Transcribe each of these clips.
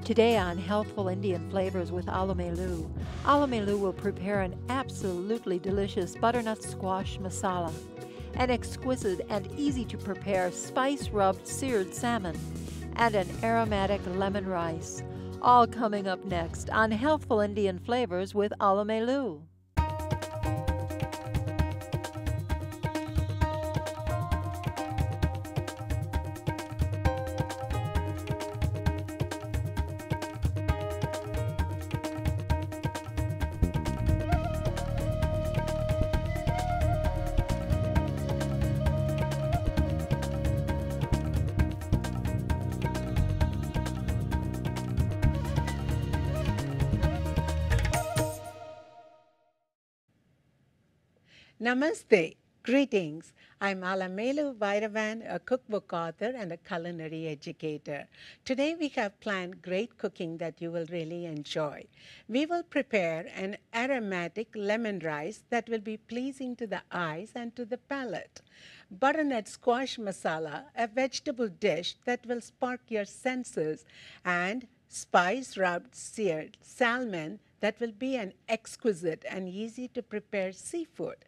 Today on Healthful Indian Flavors with Alamelu, Alamelu will prepare an absolutely delicious butternut squash masala, an exquisite and easy-to-prepare spice-rubbed seared salmon, and an aromatic lemon rice. All coming up next on Healthful Indian Flavors with Alamelu. Namaste. Greetings. I'm Alamelu Vairavan, a cookbook author and a culinary educator. Today we have planned great cooking that you will really enjoy. We will prepare an aromatic lemon rice that will be pleasing to the eyes and to the palate. Butternut Squash Masala, a vegetable dish that will spark your senses, and Spice-Rubbed Seared Salmon that will be an exquisite and easy to prepare seafood.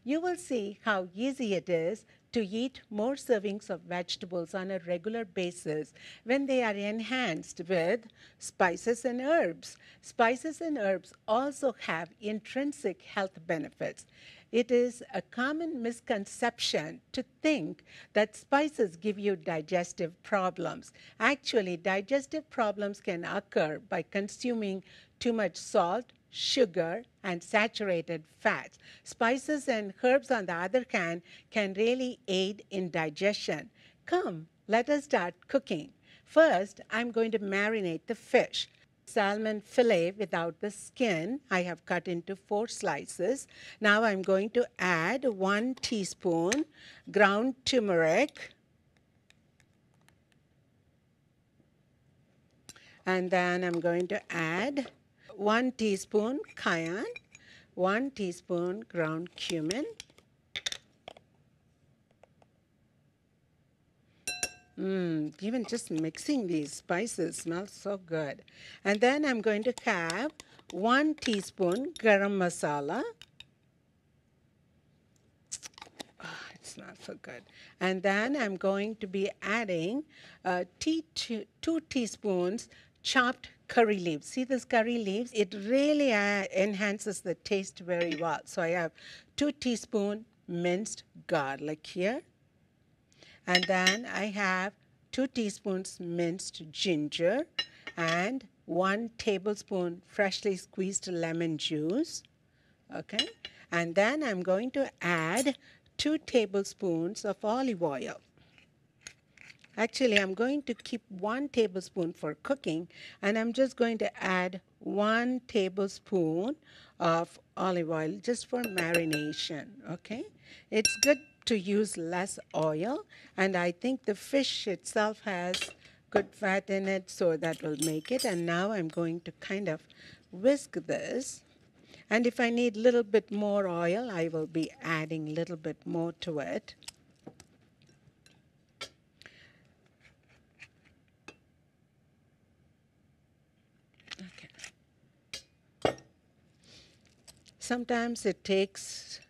You will see how easy it is to eat more servings of vegetables on a regular basis when they are enhanced with spices and herbs. Spices and herbs also have intrinsic health benefits. It is a common misconception to think that spices give you digestive problems. Actually, digestive problems can occur by consuming too much salt, sugar, and saturated fats. Spices and herbs, on the other hand, can really aid in digestion. Come, let us start cooking. First, I'm going to marinate the fish. Salmon fillet without the skin, I have cut into 4 slices. Now I'm going to add 1 teaspoon ground turmeric. And then I'm going to add 1 teaspoon cayenne, 1 teaspoon ground cumin, even just mixing these spices smells so good. And then I'm going to have 1 teaspoon garam masala. Oh, it smells so good. And then I'm going to be adding 2 teaspoons chopped curry leaves. See this curry leaves? It really enhances the taste very well. So I have 2 teaspoons minced garlic here. And then I have 2 teaspoons minced ginger and 1 tablespoon freshly squeezed lemon juice. Okay. And then I'm going to add 2 tablespoons of olive oil. Actually, I'm going to keep 1 tablespoon for cooking, and I'm just going to add 1 tablespoon of olive oil just for marination, okay? It's good to use less oil, and I think the fish itself has good fat in it, so that will make it. And now I'm going to kind of whisk this. And if I need a little bit more oil, I will be adding a little bit more to it. Sometimes it takes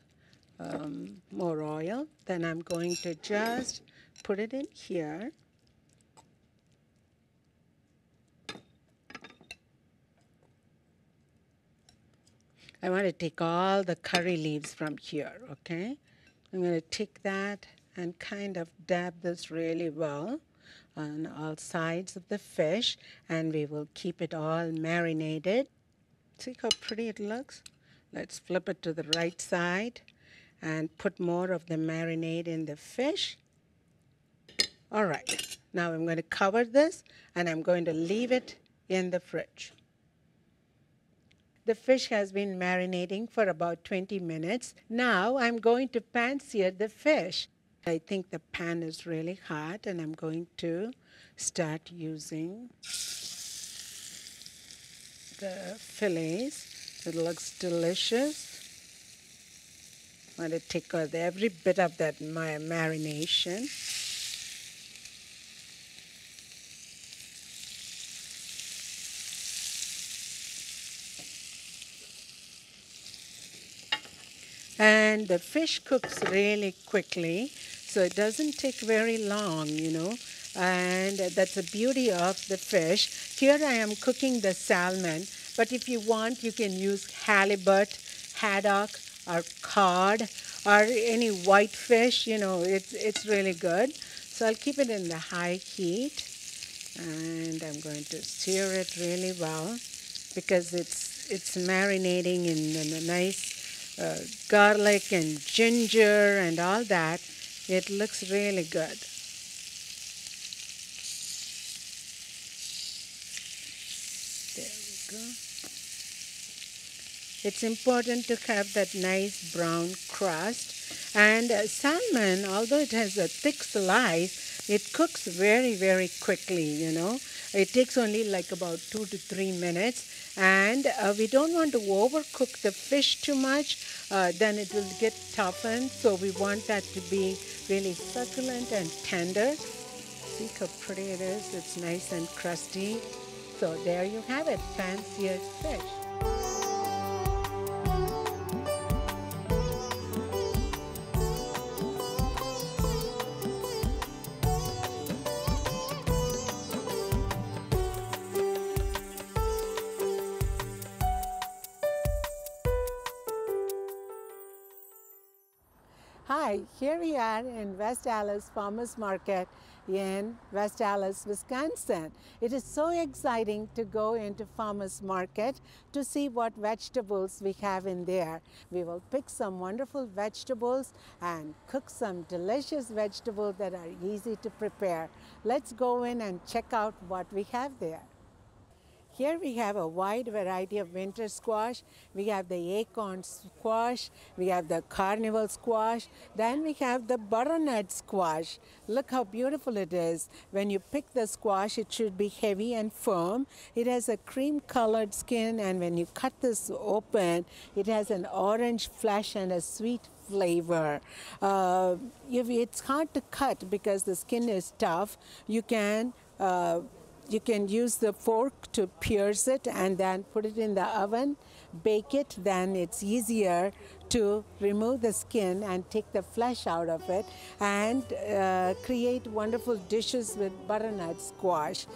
more oil. Then I'm going to just put it in here. I want to take all the curry leaves from here, okay? I'm going to take that and kind of dab this really well on all sides of the fish, and we will keep it all marinated. See how pretty it looks? Let's flip it to the right side and put more of the marinade in the fish. All right, now I'm going to cover this and I'm going to leave it in the fridge. The fish has been marinating for about 20 minutes. Now I'm going to pan sear the fish. I think the pan is really hot, and I'm going to start using the fillets. It looks delicious. I want to take out every bit of that marination. And the fish cooks really quickly, so it doesn't take very long, and that's the beauty of the fish. Here I am cooking the salmon, but if you want, you can use halibut, haddock, or cod, or any white fish. It's really good. So I'll keep it in the high heat, and I'm going to sear it really well because it's marinating in a nice garlic and ginger and all that. It looks really good. There we go. It's important to have that nice brown crust. And salmon, although it has a thick slice, it cooks very, very quickly, It takes only like about 2 to 3 minutes. And we don't want to overcook the fish too much, then it will get toughened. So we want that to be really succulent and tender. See how pretty it is? It's nice and crusty. So there you have it, pan-seared fish. Hi, here we are in West Allis Farmers Market in West Allis, Wisconsin. It is so exciting to go into Farmers Market to see what vegetables we have in there. We will pick some wonderful vegetables and cook some delicious vegetables that are easy to prepare. Let's go in and check out what we have there. Here we have a wide variety of winter squash. We have the acorn squash, we have the carnival squash, then we have the butternut squash. Look how beautiful it is. When you pick the squash, it should be heavy and firm. It has a cream colored skin, and when you cut this open, it has an orange flesh and a sweet flavor. It's hard to cut because the skin is tough. You can use the fork to pierce it and then put it in the oven, bake it. Then it's easier to remove the skin and take the flesh out of it and create wonderful dishes with butternut squash.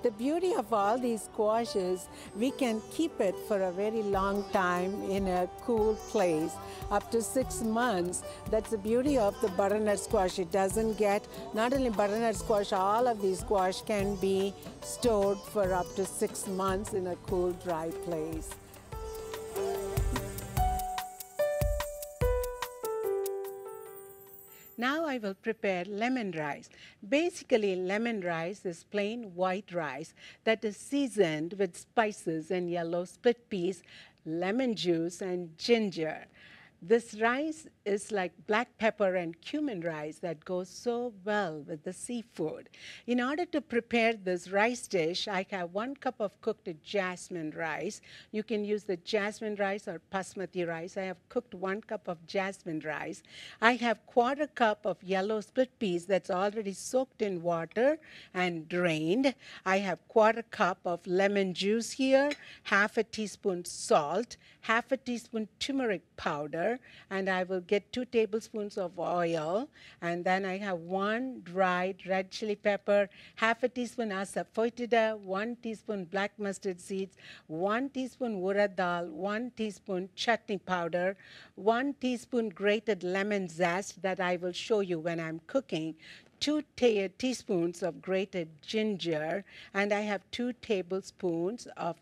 The beauty of all these squashes, we can keep it for a very long time in a cool place, up to 6 months. That's the beauty of the butternut squash. It doesn't get, not only butternut squash, all of these squash can be stored for up to 6 months in a cool, dry place. Now I will prepare lemon rice. Basically, lemon rice is plain white rice that is seasoned with spices and yellow split peas, lemon juice, and ginger. This rice is like black pepper and cumin rice that goes so well with the seafood. In order to prepare this rice dish, I have 1 cup of cooked jasmine rice. You can use the jasmine rice or basmati rice. I have cooked 1 cup of jasmine rice. I have 1/4 cup of yellow split peas that's already soaked in water and drained. I have 1/4 cup of lemon juice here, 1/2 teaspoon salt, 1/2 teaspoon turmeric powder, and I will get 2 tablespoons of oil. And then I have 1 dried red chili pepper, 1/2 teaspoon asafoetida, 1 teaspoon black mustard seeds, 1 teaspoon urad dal, 1 teaspoon chutney powder, 1 teaspoon grated lemon zest that I will show you when I'm cooking, 2 teaspoons of grated ginger, and I have 2 tablespoons of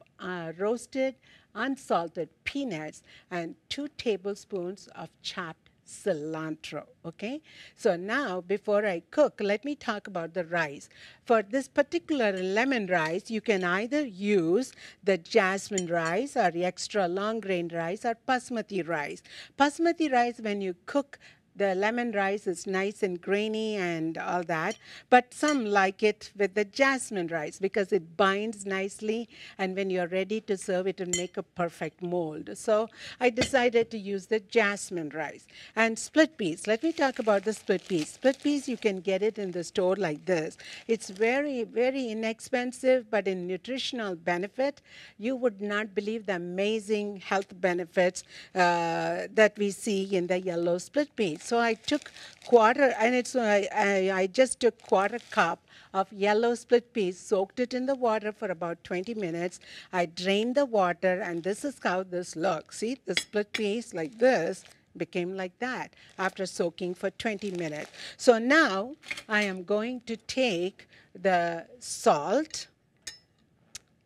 roasted unsalted peanuts and 2 tablespoons of chopped cilantro. Okay, so now before I cook, let me talk about the rice. For this particular lemon rice, you can either use the jasmine rice or extra long grain rice or basmati rice. Basmati rice, when you cook the lemon rice is nice and grainy and all that, but some like it with the jasmine rice because it binds nicely, and when you're ready to serve it will make a perfect mold. So I decided to use the jasmine rice. And split peas. Let me talk about the split peas. Split peas, you can get it in the store like this. It's very, very inexpensive, but in nutritional benefit, you would not believe the amazing health benefits that we see in the yellow split peas. So I took I just took quarter cup of yellow split peas, soaked it in the water for about 20 minutes. I drained the water, and this is how this looks. See, the split peas like this became like that after soaking for 20 minutes. So now I am going to take the salt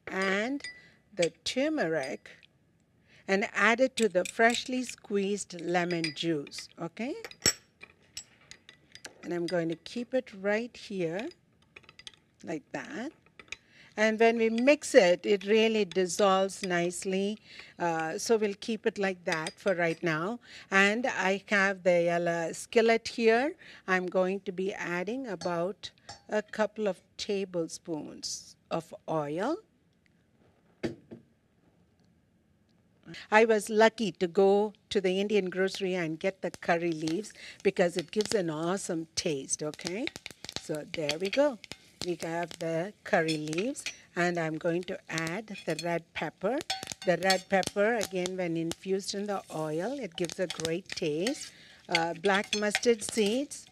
and the turmeric and add it to the freshly squeezed lemon juice, okay? And I'm going to keep it right here like that. And when we mix it, it really dissolves nicely. So we'll keep it like that for right now. And I have the skillet here. I'm going to be adding about a couple of tablespoons of oil. I was lucky to go to the Indian grocery and get the curry leaves because it gives an awesome taste, okay? So there we go. We have the curry leaves, and I'm going to add the red pepper. The red pepper, again, when infused in the oil, it gives a great taste. Black mustard seeds.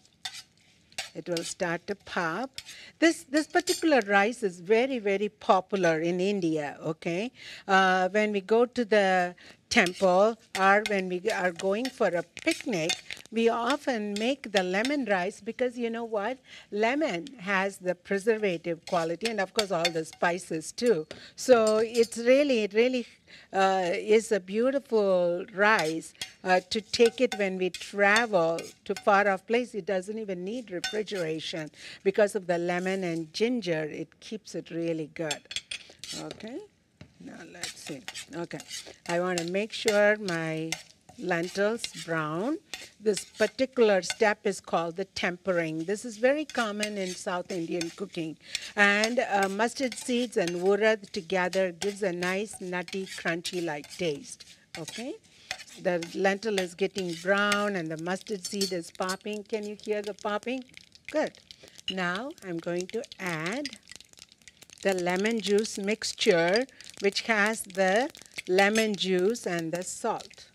It will start to pop. This particular rice is very, very popular in India, okay? When we go to the temple or when we are going for a picnic, we often make the lemon rice because you know what? Lemon has the preservative quality and of course all the spices too. So it really is a beautiful rice to take it when we travel to far off place. It doesn't even need refrigeration because of the lemon and ginger. It keeps it really good. Okay. Now let's see. Okay, I want to make sure my lentils brown. This particular step is called the tempering. This is very common in South Indian cooking. And mustard seeds and urad together gives a nice nutty, crunchy-like taste. Okay, the lentil is getting brown and the mustard seed is popping. Can you hear the popping? Good. Now I'm going to add the lemon juice mixture, which has the lemon juice and the salt.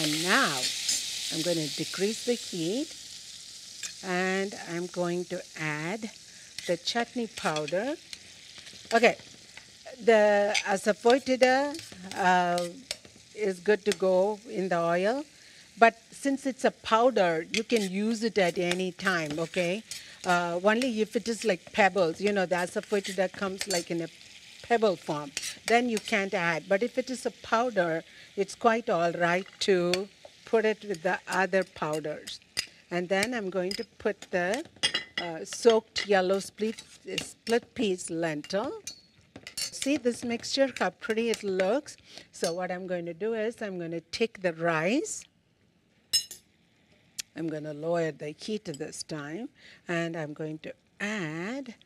And now I'm going to decrease the heat and I'm going to add the chutney powder. Okay, the asafoetida is good to go in the oil. But since it's a powder, you can use it at any time, okay? Only if it is like pebbles, you know, the asafoetida comes like in a pebble form, then you can't add. But if it is a powder, it's quite all right to put it with the other powders. And then I'm going to put the soaked yellow split peas lentil. See this mixture, how pretty it looks. So what I'm going to do is I'm going to take the rice. I'm going to lower the heat this time, and I'm going to add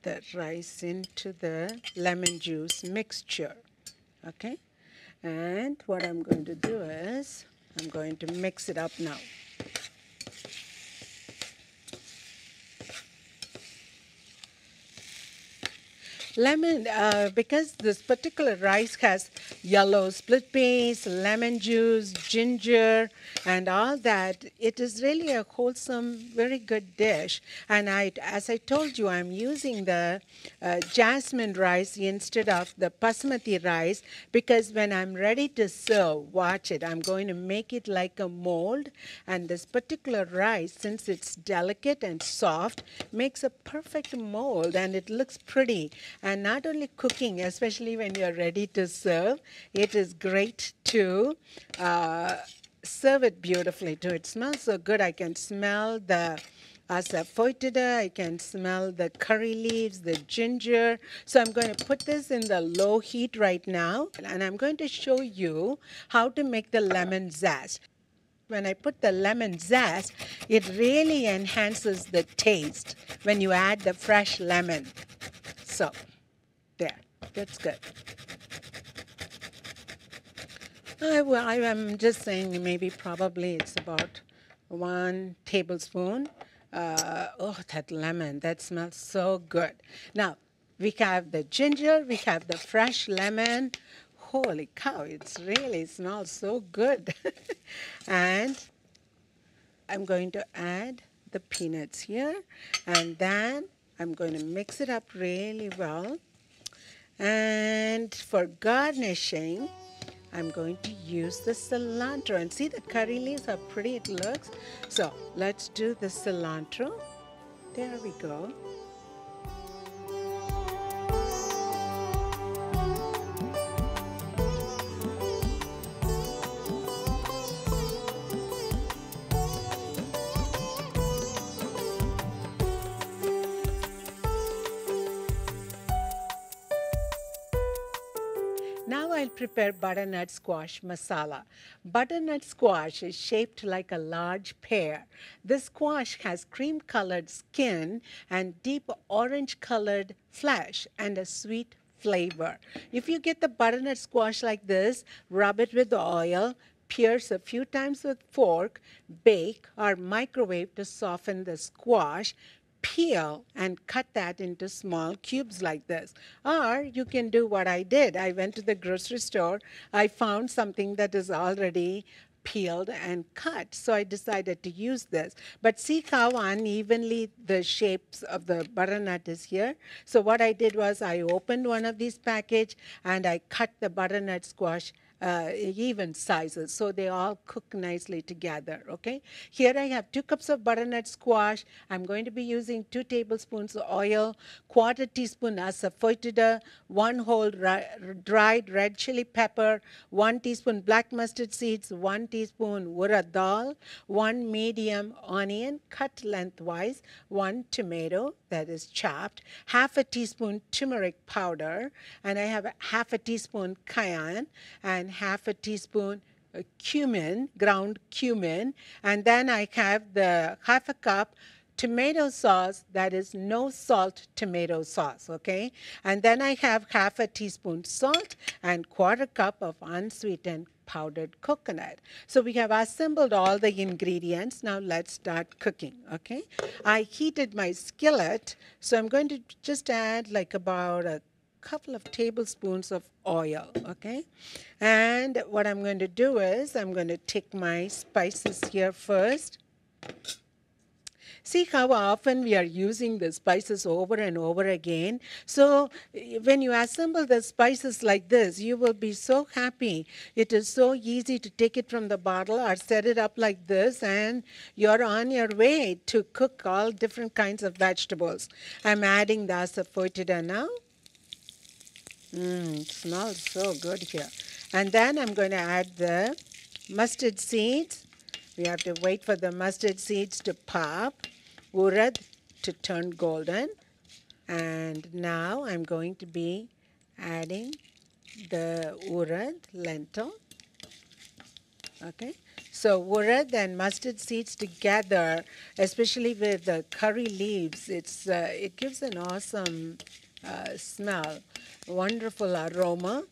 the rice into the lemon juice mixture, okay? And what I'm going to do is I'm going to mix it up now. Lemon, because this particular rice has yellow split peas, lemon juice, ginger, and all that, it is really a wholesome, very good dish. And as I told you, I'm using the jasmine rice instead of the basmati rice because when I'm ready to serve, watch it, I'm going to make it like a mold. And this particular rice, since it's delicate and soft, makes a perfect mold and it looks pretty. And not only cooking, especially when you're ready to serve, it is great to serve it beautifully too. It smells so good. I can smell the asafoetida. I can smell the curry leaves, the ginger. So I'm going to put this in the low heat right now, and I'm going to show you how to make the lemon zest. When I put the lemon zest, it really enhances the taste when you add the fresh lemon. So, there, that's good. I'm just saying maybe probably it's about 1 tablespoon. Oh, that lemon, that smells so good. Now, we have the ginger, we have the fresh lemon. Holy cow, it really smells so good. And I'm going to add the peanuts here, and then I'm going to mix it up really well. And for garnishing, I'm going to use the cilantro. And see the curry leaves, how pretty it looks? So let's do the cilantro. There we go. Now I'll prepare butternut squash masala. Butternut squash is shaped like a large pear. This squash has cream-colored skin and deep orange-colored flesh and a sweet flavor. If you get the butternut squash like this, rub it with oil, pierce a few times with fork, bake or microwave to soften the squash. Peel and cut that into small cubes like this. Or you can do what I did. I went to the grocery store. I found something that is already peeled and cut. So I decided to use this. But see how unevenly the shapes of the butternut is here? So what I did was I opened one of these package and I cut the butternut squash even sizes, so they all cook nicely together, okay? Here I have 2 cups of butternut squash. I'm going to be using 2 tablespoons of oil, 1/4 teaspoon asafoetida, 1 whole dried red chili pepper, 1 teaspoon black mustard seeds, 1 teaspoon urad dal, 1 medium onion cut lengthwise, 1 tomato that is chopped, 1/2 teaspoon turmeric powder, and I have 1/2 teaspoon cayenne, and 1/2 teaspoon cumin, ground cumin, and then I have the 1/2 cup tomato sauce, that is no salt tomato sauce, okay? And then I have 1/2 teaspoon salt and 1/4 cup of unsweetened powdered coconut. So we have assembled all the ingredients. Now let's start cooking, okay? I heated my skillet, so I'm going to just add like about a couple of tablespoons of oil, okay? And what I'm going to do is I'm going to take my spices here first. See how often we are using the spices over and over again. So when you assemble the spices like this, you will be so happy. It is so easy to take it from the bottle or set it up like this, and you're on your way to cook all different kinds of vegetables. I'm adding the asafoetida now. It smells so good here. And then I'm going to add the mustard seeds. We have to wait for the mustard seeds to pop, urad to turn golden. And now I'm going to be adding the urad lentil. Okay, so urad and mustard seeds together, especially with the curry leaves, it gives an awesome smell, wonderful aroma.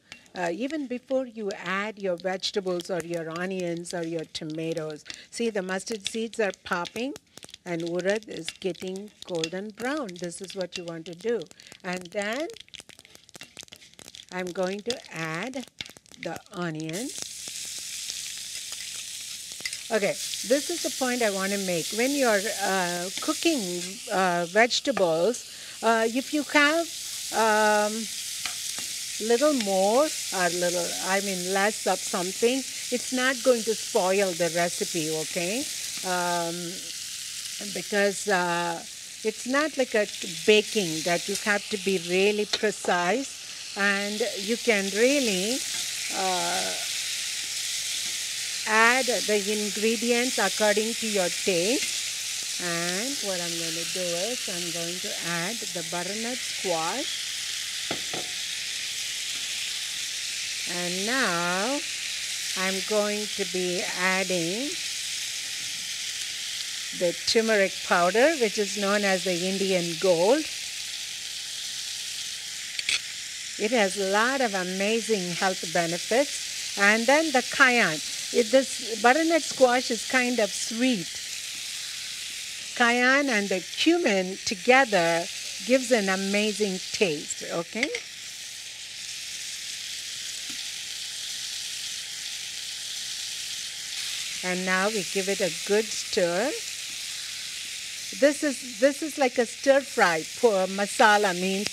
Even before you add your vegetables or your onions or your tomatoes. See, the mustard seeds are popping and urad is getting golden brown. This is what you want to do. And then I'm going to add the onions. Okay, this is the point I want to make. When you're cooking vegetables, if you have little more or less of something, it's not going to spoil the recipe, okay? Because it's not like a baking that you have to be really precise, and you can really add the ingredients according to your taste. And what I'm going to do is I'm going to add the butternut squash. And now I'm going to be adding the turmeric powder, which is known as the Indian Gold. It has a lot of amazing health benefits. And then the cayenne. This butternut squash is kind of sweet. Cayenne and the cumin together gives an amazing taste, okay? And now we give it a good stir. This is like a stir fry. Masala means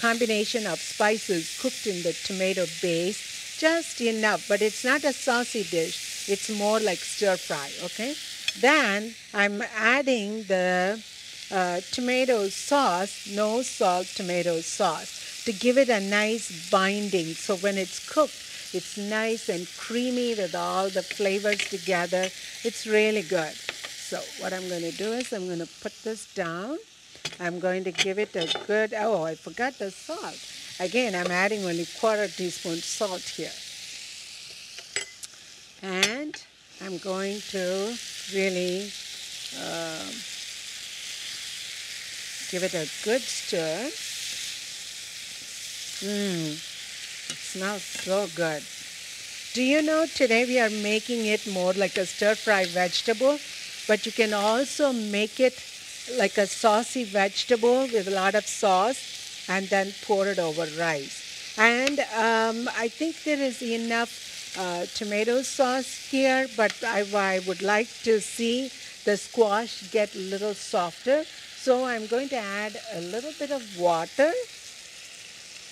combination of spices cooked in the tomato base, just enough, but it's not a saucy dish. It's more like stir fry, okay? Then I'm adding the tomato sauce, no salt tomato sauce, to give it a nice binding. So when it's cooked, it's nice and creamy with all the flavors together. It's really good. So what I'm going to do is I'm going to put this down. I'm going to give it a good, oh, I forgot the salt. Again, I'm adding only 1/4 teaspoon salt here. And I'm going to really give it a good stir. It smells so good. Do you know today we are making it more like a stir-fry vegetable, but you can also make it like a saucy vegetable with a lot of sauce and then pour it over rice. And I think there is enough tomato sauce here, but I would like to see the squash get a little softer. So I'm going to add a little bit of water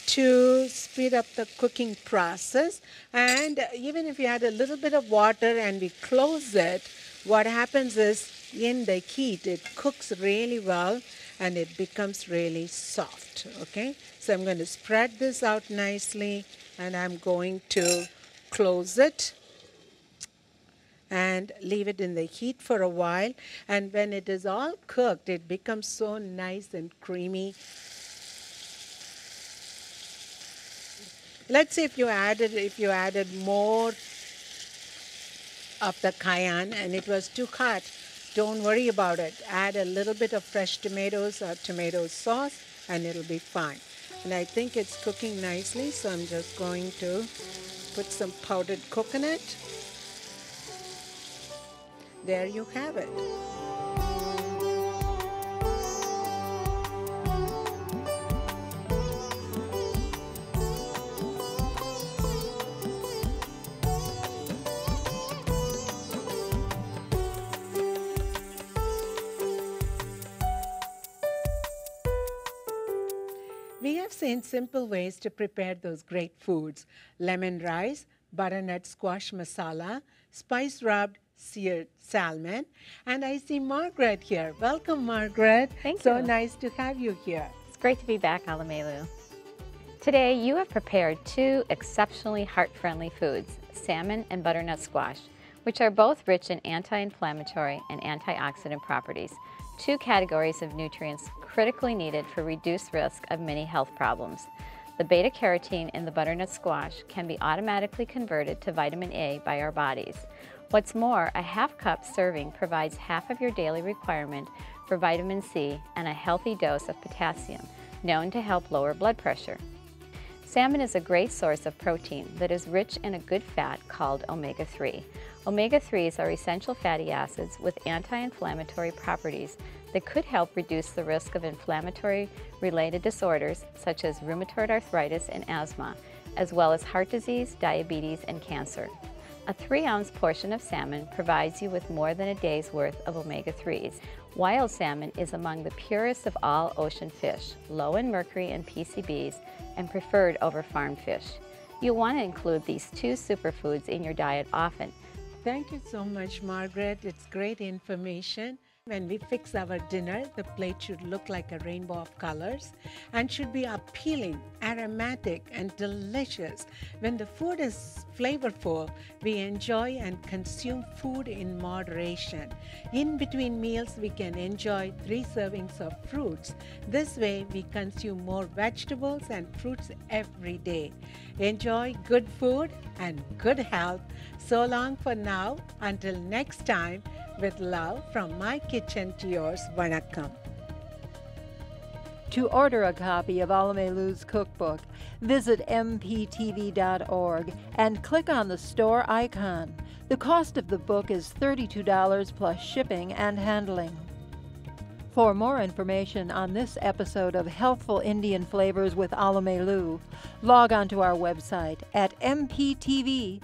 to speed up the cooking process. And even if you add a little bit of water and we close it, what happens is in the heat it cooks really well and it becomes really soft, okay? So I'm going to spread this out nicely and I'm going to close it and leave it in the heat for a while. And when it is all cooked, it becomes so nice and creamy. Let's say if you added more of the cayenne and it was too hot, don't worry about it. Add a little bit of fresh tomatoes or tomato sauce and it'll be fine. And I think it's cooking nicely, so I'm just going to put some powdered coconut. There you have it. We have seen simple ways to prepare those great foods: lemon rice, butternut squash masala, spice-rubbed seared salmon. And I see Margaret here. Welcome, Margaret. Thank you. So nice to have you here. It's great to be back, Alamelu. Today, you have prepared two exceptionally heart-friendly foods, salmon and butternut squash, which are both rich in anti-inflammatory and antioxidant properties, two categories of nutrients critically needed for reduced risk of many health problems. The beta-carotene in the butternut squash can be automatically converted to vitamin A by our bodies. What's more, a half-cup serving provides half of your daily requirement for vitamin C and a healthy dose of potassium, known to help lower blood pressure. Salmon is a great source of protein that is rich in a good fat called omega-3. Omega-3s are essential fatty acids with anti-inflammatory properties that could help reduce the risk of inflammatory-related disorders such as rheumatoid arthritis and asthma, as well as heart disease, diabetes, and cancer. A 3-ounce portion of salmon provides you with more than a day's worth of omega-3s. Wild salmon is among the purest of all ocean fish, low in mercury and PCBs, and preferred over farmed fish. You'll want to include these two superfoods in your diet often. Thank you so much, Margaret. It's great information. When we fix our dinner, the plate should look like a rainbow of colors and should be appealing, aromatic, and delicious. When the food is flavorful, we enjoy and consume food in moderation. In between meals, we can enjoy 3 servings of fruits. This way, we consume more vegetables and fruits every day. Enjoy good food and good health. So long for now. Until next time, with love from my kitchen to yours, Vanakkam. To order a copy of Alamelu's cookbook, visit mptv.org and click on the store icon. The cost of the book is $32 plus shipping and handling. For more information on this episode of Healthful Indian Flavors with Alamelu, log on to our website at mptv.org.